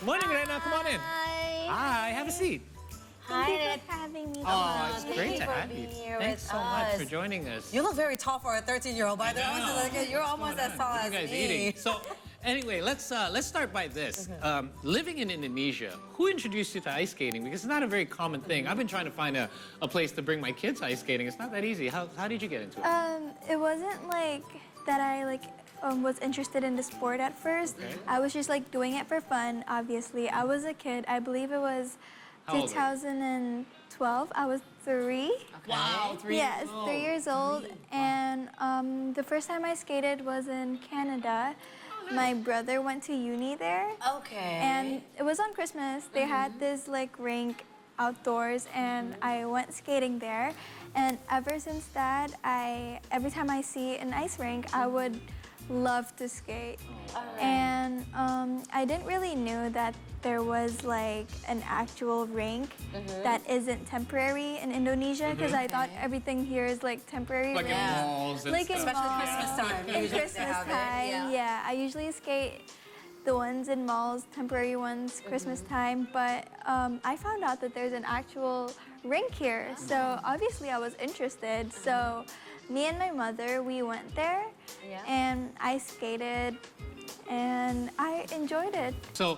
Morning, Reina. Come on in. Hi, have a seat. Thank you for having me. Oh, it's great to have you. Here Thanks so much for joining us. You look very tall for a 13-year-old, by the way. You're almost as tall as you guys me. eating? So, anyway, let's start by this. Living in Indonesia, who introduced you to ice skating? Because it's not a very common thing. I've been trying to find a place to bring my kids ice skating. It's not that easy. How did you get into it? It wasn't like that I was interested in the sport at first. Okay. I was just like doing it for fun, obviously. I was a kid. I believe it was How old were you? 2012. I was 3. Wow, 3 Yes, years old. 3 years old. And the first time I skated was in Canada. My brother went to uni there. Okay. And it was on Christmas. They had this like rink outdoors and I went skating there. And ever since that, every time I see an ice rink, I would love to skate. And I didn't really know that there was like an actual rink that isn't temporary in Indonesia because I thought everything here is like temporary. Like in malls and Like in stuff. Especially malls. Christmas time. In Usually they Christmas have it, time, yeah. I usually skate the ones in malls, temporary ones, Christmas time. But I found out that there's an actual rink here. So obviously I was interested. So me and my mother, we went there and I skated and I enjoyed it. So,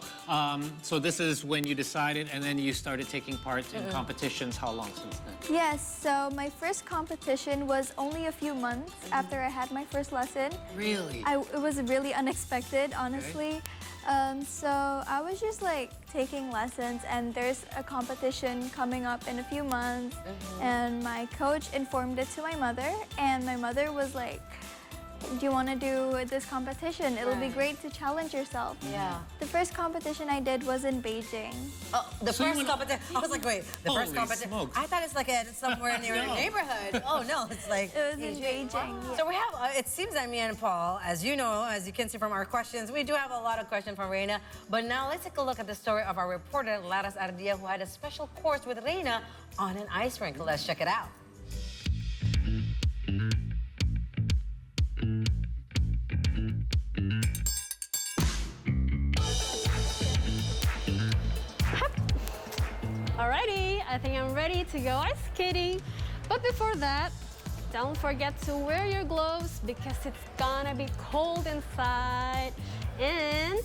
so this is when you decided, and then you started taking part in competitions. How long since then? Yes, so my first competition was only a few months after I had my first lesson. Really? It was really unexpected, honestly. So I was just like taking lessons and there's a competition coming up in a few months and my coach informed it to my mother and my mother was like, do you want to do this competition? It'll be great to challenge yourself. Yeah. The first competition I did was in Beijing. Oh, the So you first went- competition. I was like, wait, the first Holy competition. smokes. I thought it's like somewhere near your No. neighborhood. Oh no, it's like. It was in Beijing. Yeah. So we have, it seems that me and Paul, as you know, as you can see from our questions, we do have a lot of questions from Reina. But now let's take a look at the story of our reporter, Laras Ardia, who had a special course with Reina on an ice rink. Let's check it out. Alrighty, I think I'm ready to go ice skating. But before that, don't forget to wear your gloves because it's gonna be cold inside. And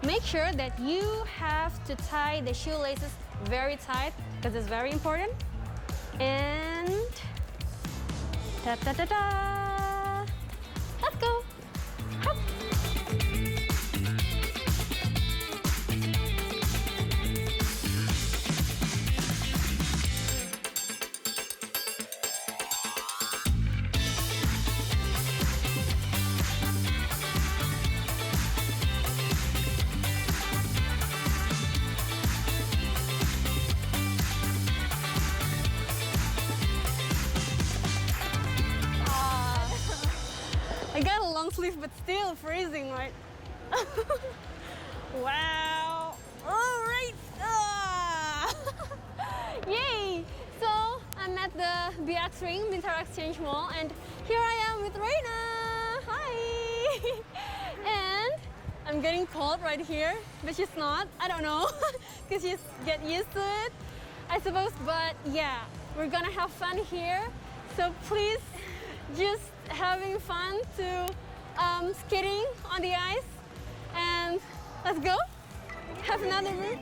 make sure that you have to tie the shoelaces very tight because it's very important. And ta-ta-ta-ta! Let's go! Hop. I got a long sleeve, but still freezing, right? Wow! All right! Ah. Yay! So I'm at the BX Ring, Bintaro Exchange Mall, and here I am with Reina. Hi! And I'm getting cold right here, but she's not. I don't know, because she's get used to it, I suppose. But yeah, we're gonna have fun here. So please, just having fun to skating on the ice, and let's go. Have another route.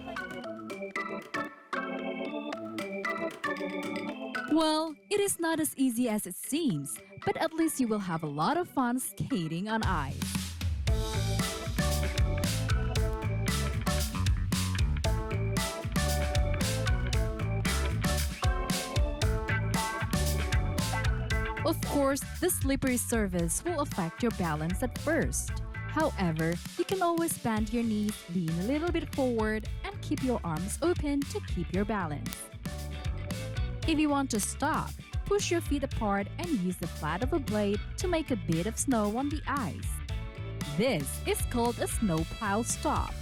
Well, it is not as easy as it seems, but at least you will have a lot of fun skating on ice. Of course, the slippery surface will affect your balance at first. However, you can always bend your knees, lean a little bit forward, and keep your arms open to keep your balance. If you want to stop, push your feet apart and use the flat of a blade to make a bit of snow on the ice. This is called a snowplow stop.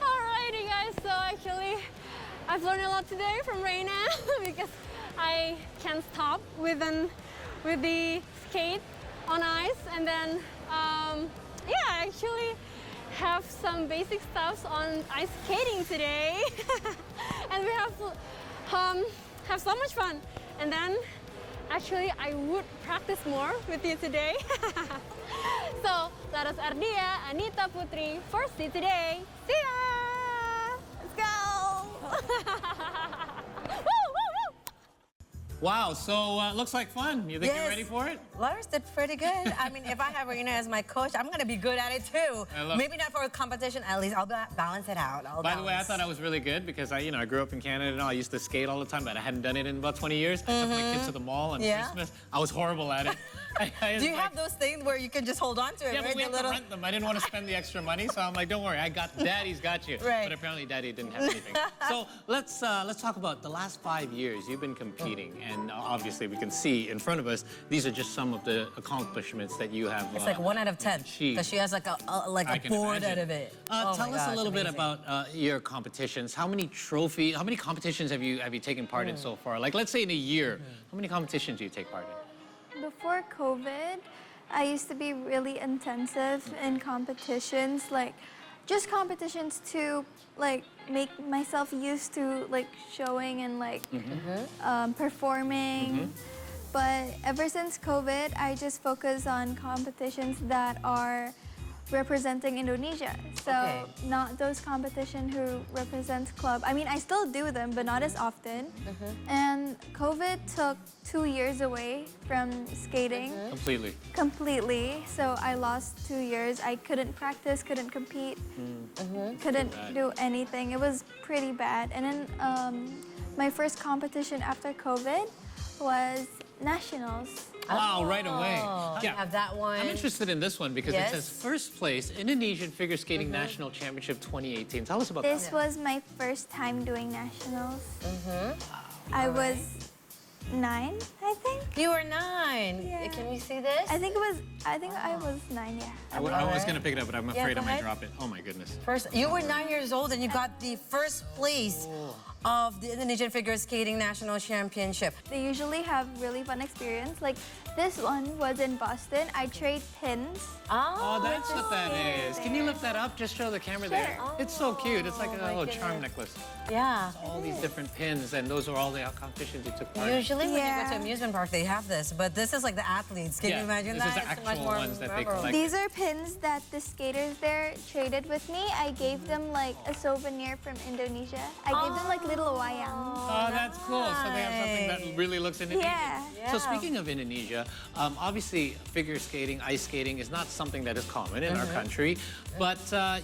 Alrighty guys, so actually I've learned a lot today from Reina because I can't stop with the skate on ice, and then yeah, actually have some basic stuffs on ice skating today. And we have so much fun. And then actually I would practice more with you today. So let us Ardia, Anita Putri for See Today. See ya! Let's go! Wow, so looks like fun. You think you're Yes. ready for it? Lars did pretty good. I mean, if I have Reina as my coach, I'm going to be good at it too. Maybe not for a competition, at least I'll balance it out. By the way, I thought I was really good because I grew up in Canada and all. I used to skate all the time, but I hadn't done it in about 20 years. I took my kids to the mall on Christmas. I was horrible at it. Do you have those things where you can just hold on to it, Yeah, right? but we have to rent them. I didn't want to spend the extra money, so I'm like, don't worry, Daddy's got you. Right. But apparently Daddy didn't have anything. So let's talk about the last 5 years you've been competing, and obviously we can see in front of us, these are just some of the accomplishments that you have It's like 1 out of 10, achieved. because she has like a can board imagine. out of it. Tell us a little bit about your competitions. How many competitions have you taken part in so far? Like, let's say in a year, how many competitions do you take part in? Before COVID, I used to be really intensive in competitions, like just competitions to like make myself used to like showing and like performing. But ever since COVID, I just focus on competitions that are representing Indonesia. So not those competitions who represent club. I mean, I still do them, but not as often. And COVID took 2 years away from skating. Completely. So I lost 2 years. I couldn't practice, couldn't compete, couldn't do anything. It was pretty bad. And then my first competition after COVID was nationals. Wow, right away. You have that one. I'm interested in this one because it says first place, Indonesian Figure Skating National Championship 2018. Tell us about that. This was my first time doing nationals. I was 9, I think. You were 9. Yeah. Can we see this? I think I was 9, yeah. I was going to pick it up, but I'm afraid go I might ahead. drop it. Oh my goodness. You were 9 years old and you got the first place of the Indonesian Figure Skating National Championship. They usually have really fun experience. Like this one was in Boston. I trade pins. Oh, that's what that is. Can you lift that up? Just show the camera there. It's so cute. It's like a little charm necklace. Yeah. All these different pins, and those are all the competitions you took part in. Usually when you go to amusement park, they have this, but this is like the athletes. Can you imagine this that? is the It's much actual more ones that they memorable. collect. These are pins that the skaters there traded with me. I gave them like a souvenir from Indonesia. I gave them like little wayang. Oh, that's cool. So they have something that really looks Indonesian. Yeah. So speaking of Indonesia, obviously figure skating, ice skating is not something that is common in our country, but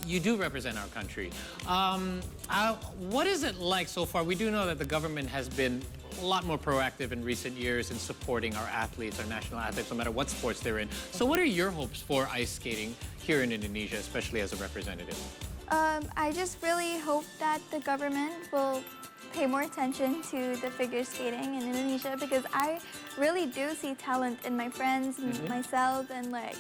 you do represent our country. What is it like so far? We do know that the government has been a lot more proactive in recent years in supporting our athletes, our national athletes, no matter what sports they're in. So what are your hopes for ice skating here in Indonesia, especially as a representative? I just really hope that the government will pay more attention to the figure skating in Indonesia because I really do see talent in my friends, myself, and like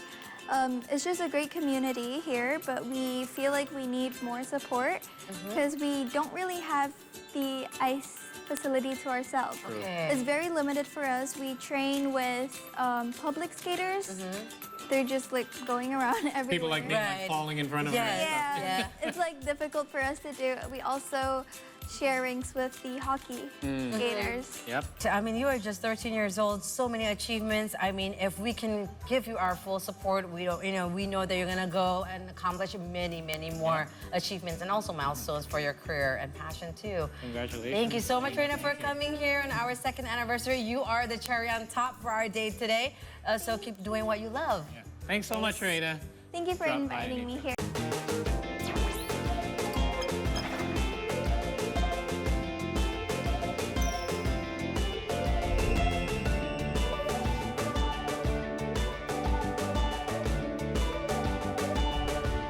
it's just a great community here, but we feel like we need more support because we don't really have the ice facility to ourselves. It's very limited for us. We train with public skaters. They're just like going around everywhere. People like me like falling in front of them. Yeah. It's like difficult for us to do. We also share rinks with the hockey skaters. Yep. I mean, you are just 13 years old, so many achievements. I mean, if we can give you our full support, we know that you're gonna go and accomplish many, many more achievements and also milestones for your career and passion too. Congratulations. Thank you so much, Reina, for coming here on our 2nd anniversary. You are the cherry on top for our day today. So keep doing what you love. Thanks so much, Reina. Thank you for inviting me here.